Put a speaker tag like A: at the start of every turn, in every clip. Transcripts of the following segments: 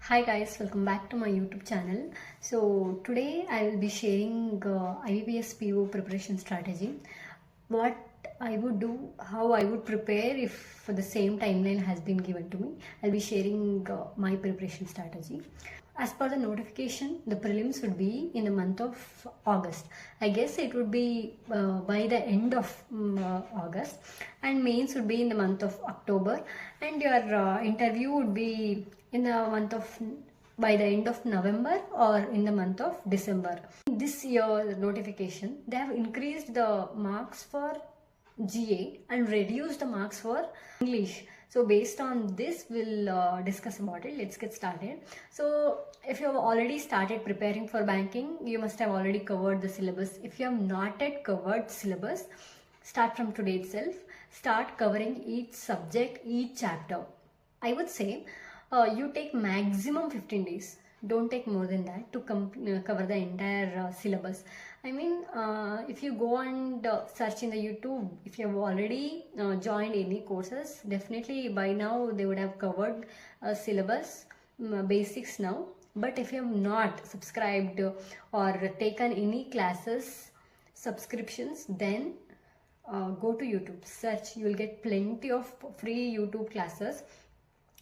A: Hi guys, welcome back to my YouTube channel. So today I will be sharing IBPS PO preparation strategy. What I would do, how I would prepare if the same timeline has been given to me. I'll be sharing my preparation strategy. As per the notification, the prelims would be in the month of August. I guess it would be by the end of August, and mains would be in the month of October, and your interview would be in the month of by the end of November or in the month of December. This year notification, they have increased the marks for GA and reduced the marks for English. So based on this, we'll discuss about it. Let's get started. So if you have already started preparing for banking, you must have already covered the syllabus. If you have not yet covered syllabus, start from today itself. Start covering each subject, each chapter. I would say you take maximum 15 days. Don't take more than that to cover the entire syllabus. I mean, if you go and search in the YouTube, if you have already joined any courses, definitely by now they would have covered syllabus basics now. But if you have not subscribed or taken any classes subscriptions, then go to YouTube, search. You will get plenty of free YouTube classes,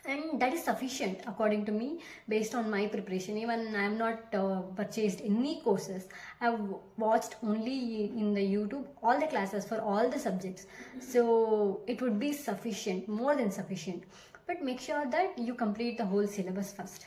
A: and that is sufficient according to me based on my preparation. Even I have not purchased any courses. I have watched only in the YouTube all the classes for all the subjects, so it would be sufficient, more than sufficient. But make sure that you complete the whole syllabus first.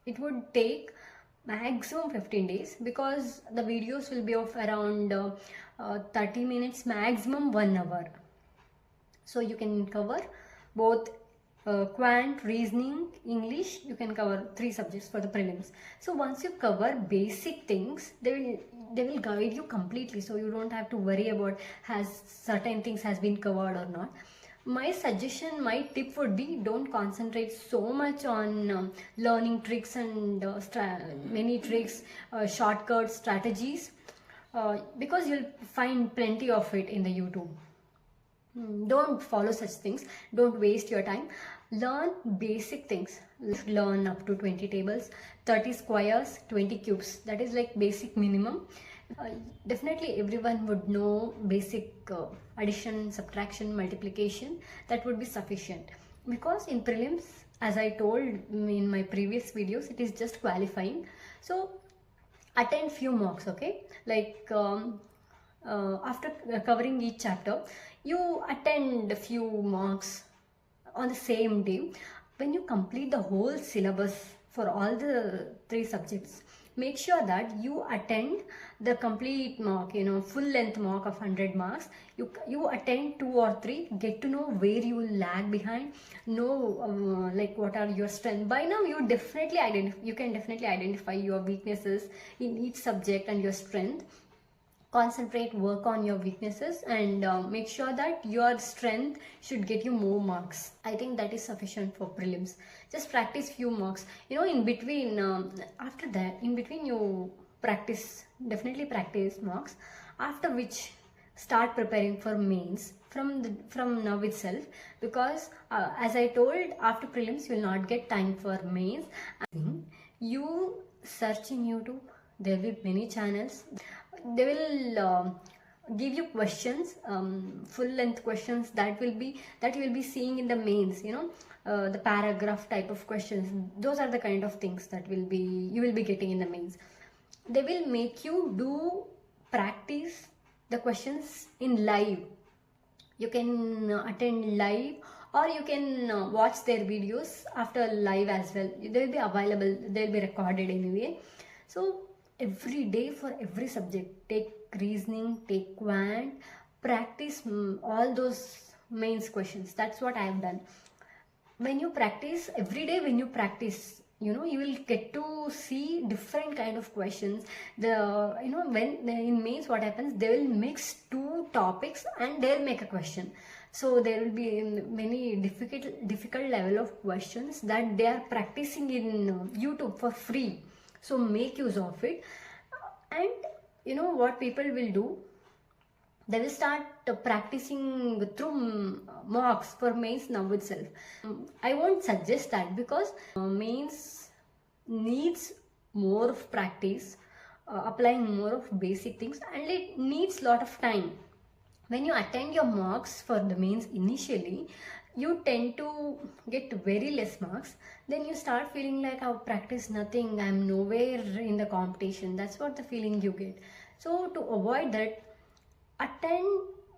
A: It would take maximum 15 days because the videos will be of around 30 minutes, maximum 1 hour. So you can cover both quant, reasoning, English. You can cover 3 subjects for the prelims. So once you cover basic things, they will guide you completely, so you don't have to worry about has certain things has been covered or not. My suggestion, my tip would be, don't concentrate so much on learning tricks and many tricks, shortcuts, strategies, because you'll find plenty of it in the YouTube. Don't follow such things. Don't waste your time. Learn basic things. Learn up to 20 tables, 30 squares, 20 cubes. That is like basic minimum. Definitely everyone would know basic addition, subtraction, multiplication. That would be sufficient, because in prelims, as I told in my previous videos, it is just qualifying. So attend few mocks, okay? Like after covering each chapter, you attend a few mocks on the same day. When you complete the whole syllabus for all the 3 subjects, make sure that you attend the complete mock, full length mock of 100 marks. You attend 2 or 3, get to know where you will lag behind, know like what are your strengths. By now you can definitely identify your weaknesses in each subject and your strength. Concentrate, work on your weaknesses, and make sure that your strength should get you more marks. I think that is sufficient for prelims. Just practice few marks. In between, after that, in between you definitely practice marks. After which, start preparing for mains from now itself, because as I told, after prelims you will not get time for mains. You search in YouTube. There will be many channels. They will give you questions, full length questions that you will be seeing in the mains. The paragraph type of questions. Those are the kind of things that you will be getting in the mains. They will make you practice the questions in live. You can attend live, or you can watch their videos after live as well. They will be available. They will be recorded anyway. So every day for every subject, take reasoning, take quant, practice all those mains questions. That's what I have done. When you practice every day, you will get to see different kind of questions. When in mains, what happens, they will mix 2 topics and they'll make a question. So there will be many difficult level of questions that they are practicing in YouTube for free. So make use of it. And what people will do, they will start practicing through mocks for mains now itself. I won't suggest that, because mains needs more of practice, applying more of basic things, and it needs lot of time. When you attend your marks for the mains initially, you tend to get very less marks. Then you start feeling like I've practiced nothing, I'm nowhere in the competition. That's what the feeling you get. So to avoid that, attend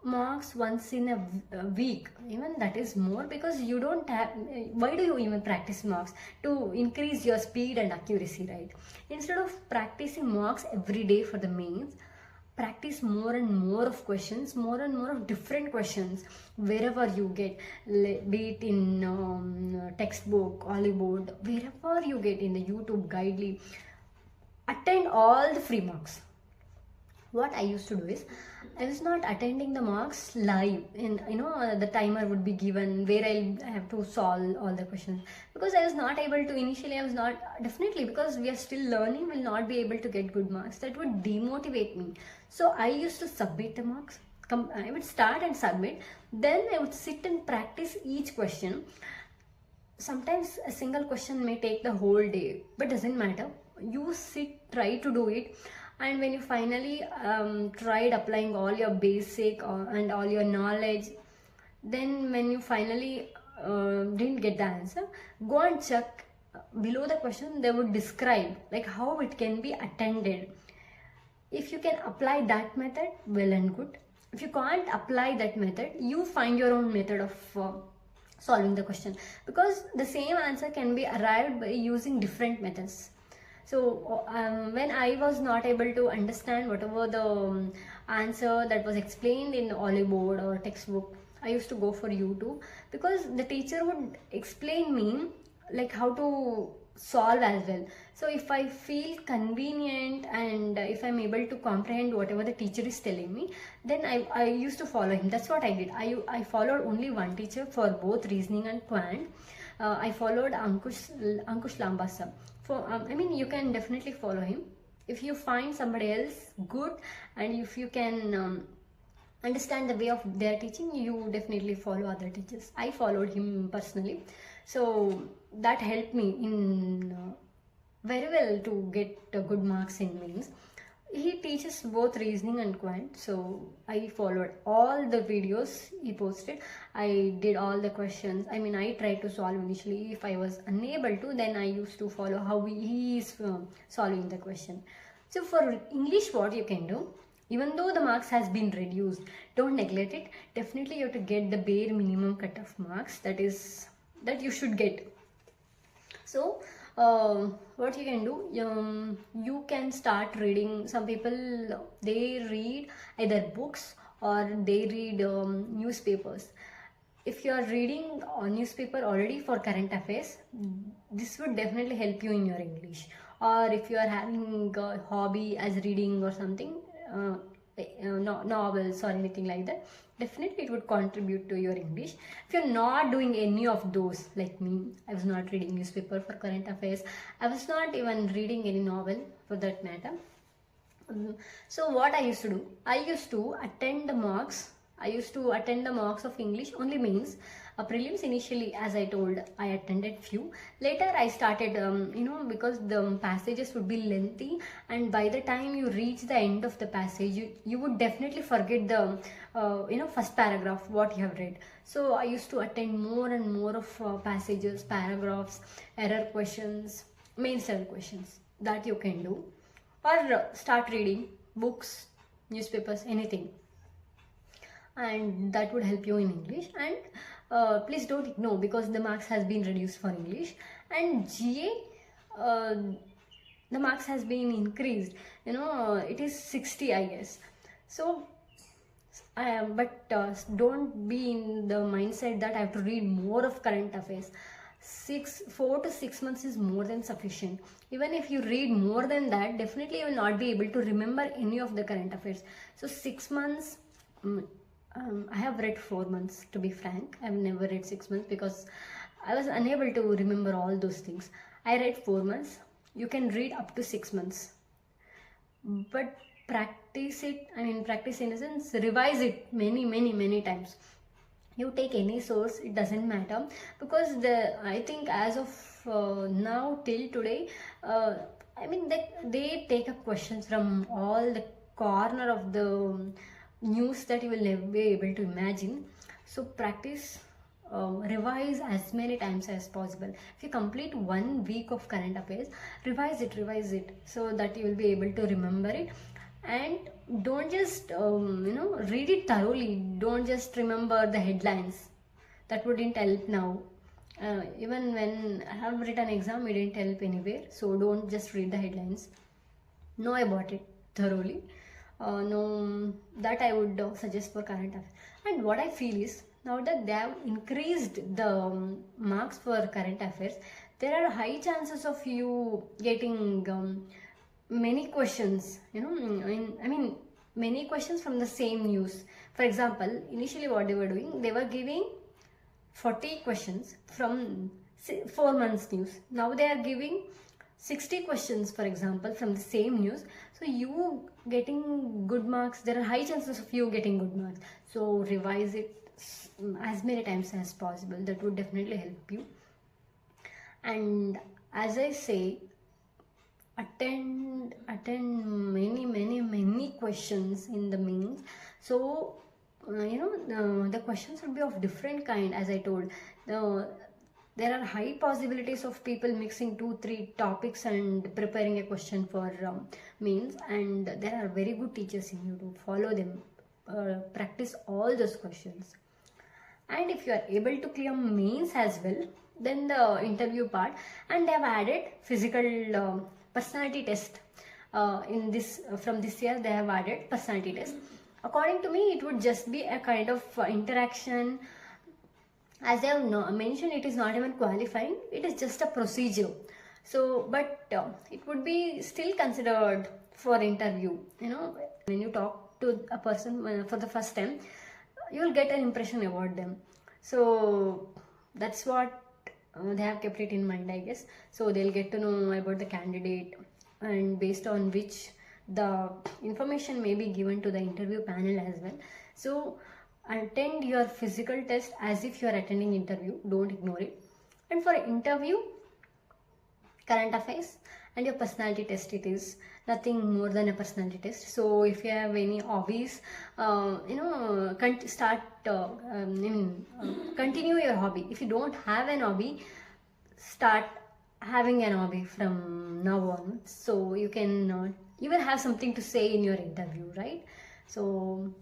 A: marks once in a week, even that is more, because you don't have, why do you even practice marks? To increase your speed and accuracy, right? Instead of practicing marks every day for the mains, practice more and more of questions, more and more of different questions wherever you get, be it in textbook, Hollywood, wherever you get, in the YouTube guidely. Attend all the free marks. What I used to do is, I was not attending the marks live, in the timer would be given where I have to solve all the questions, because I was not able to. Initially I was not, definitely because we are still learning, will not be able to get good marks. That would demotivate me. So I used to submit the marks. I would start and submit, then I would sit and practice each question. Sometimes a single question may take the whole day, but doesn't matter. You sit, try to do it, and when you finally tried applying all your basic and all your knowledge, then when you finally didn't get the answer, go and check below the question. They would describe like how it can be attended. If you can apply that method, well and good. If you can't apply that method, you find your own method of solving the question, because the same answer can be arrived by using different methods. So when I was not able to understand whatever the answer that was explained in Ollie board or textbook, I used to go for YouTube, because the teacher would explain me like how to solve as well. So if I feel convenient and if I'm able to comprehend whatever the teacher is telling me, then I used to follow him. That's what I did. I followed only one teacher for both reasoning and quant. I followed Ankush Lambasa. You can definitely follow him. If you find somebody else good, and if you can understand the way of their teaching, you definitely follow other teachers. I followed him personally, so that helped me in very well to get good marks in mains. He teaches both reasoning and quant, so I followed all the videos he posted. I did all the questions. I tried to solve initially. If I was unable to, then I used to follow how he is solving the question. So for English, what you can do, even though the marks has been reduced, don't neglect it. Definitely you have to get the bare minimum cut-off marks that you should get. So what you can do, you can start reading. Some people, they read either books or they read newspapers. If you are reading a newspaper already for current affairs, this would definitely help you in your English. Or if you are having a hobby as reading or something, novels or anything like that, definitely it would contribute to your English. If you're not doing any of those, like me, I was not reading newspaper for current affairs, I was not even reading any novel for that matter. So what I used to do, I used to attend the marks of English only means prelims. Initially, as I told, I attended few. Later I started, because the passages would be lengthy, and by the time you reach the end of the passage, you would definitely forget the first paragraph what you have read. So I used to attend more and more of passages, paragraphs, error questions, main style questions. That you can do, or start reading books, newspapers, anything, and that would help you in English. And please don't ignore, because the marks has been reduced for English. And GA, the marks has been increased, it is 60, I guess. So but don't be in the mindset that I have to read more of current affairs. 4 to 6 months is more than sufficient. Even if you read more than that, definitely you will not be able to remember any of the current affairs. So 6 months, I have read 4 months, to be frank. I have never read 6 months because I was unable to remember all those things. I read 4 months. You can read up to 6 months, but practice it. Practice in the sense, revise it many times. You take any source, it doesn't matter, because I think as of now till today, I mean they take up questions from all the corner of the news that you will never be able to imagine. So practice, revise as many times as possible. If you complete 1 week of current affairs, revise it so that you will be able to remember it. And don't just read it thoroughly. Don't just remember the headlines. That wouldn't help now. Even when I have written exam, it didn't help anywhere. So don't just read the headlines. Know about it thoroughly. No, that I would suggest for current affairs. And what I feel is, now that they have increased the marks for current affairs, there are high chances of you getting many questions, I mean many questions from the same news. For example, initially what they were doing, they were giving 40 questions from 4 months news. Now they are giving 60 questions, for example, from the same news. So you getting good marks, there are high chances of you getting good marks. So revise it as many times as possible. That would definitely help you. And as I say, attend many questions in the means. So the questions would be of different kind. As I told, there are high possibilities of people mixing 2-3 topics and preparing a question for means, and there are very good teachers in YouTube. Follow them, practice all those questions. And if you are able to clear mains as well, then the interview part, and they have added physical personality test in this from this year. They have added personality test. According to me, it would just be a kind of interaction. As I have mentioned, it is not even qualifying, it is just a procedure. So but it would be still considered for interview. When you talk to a person for the first time, you will get an impression about them. So that's what they have kept it in mind, I guess. So they'll get to know about the candidate, and based on which the information may be given to the interview panel as well. So attend your physical test as if you are attending interview. Don't ignore it. And for interview, current affairs and your personality test, it is nothing more than a personality test. So if you have any hobbies, continue your hobby. If you don't have an hobby, start having an hobby from now on. So you can you will have something to say in your interview, right? So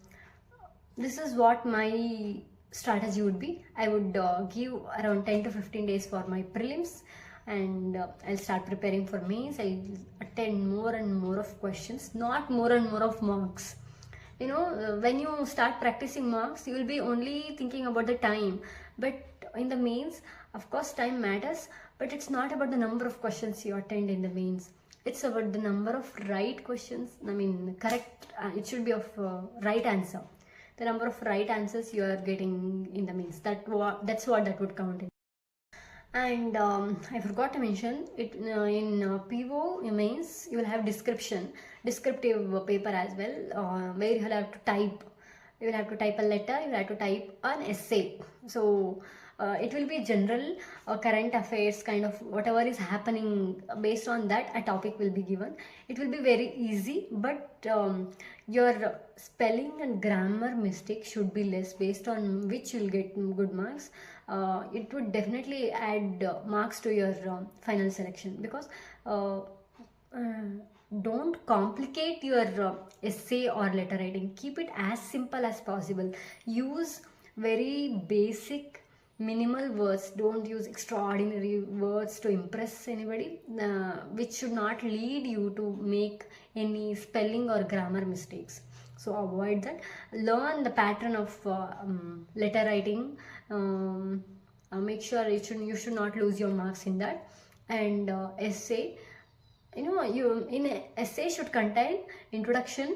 A: this is what my strategy would be. I would give around 10 to 15 days for my prelims, and I'll start preparing for mains. I'll attend more and more of questions, not more and more of marks. When you start practicing marks, you will be only thinking about the time. But in the mains, of course, time matters, but it's not about the number of questions you attend in the mains. It's about the number of right questions. I mean, correct. It should be of right answer. The number of right answers you are getting in the mains. That's what that would count in. And I forgot to mention it, in PO mains you will have descriptive paper as well, where you will have to type. You will have to type a letter, you will have to type an essay. So it will be general current affairs, kind of whatever is happening. Based on that, a topic will be given. It will be very easy, but your spelling and grammar mistake should be less, based on which you will get good marks. It would definitely add marks to your final selection, because don't complicate your essay or letter writing. Keep it as simple as possible. Use very basic minimal words. Don't use extraordinary words to impress anybody, which should not lead you to make any spelling or grammar mistakes. So avoid that. Learn the pattern of letter writing. Make sure you should not lose your marks in that. And essay, in essay should contain introduction,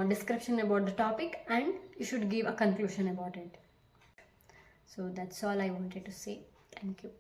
A: description about the topic, and you should give a conclusion about it. So that's all I wanted to say. Thank you.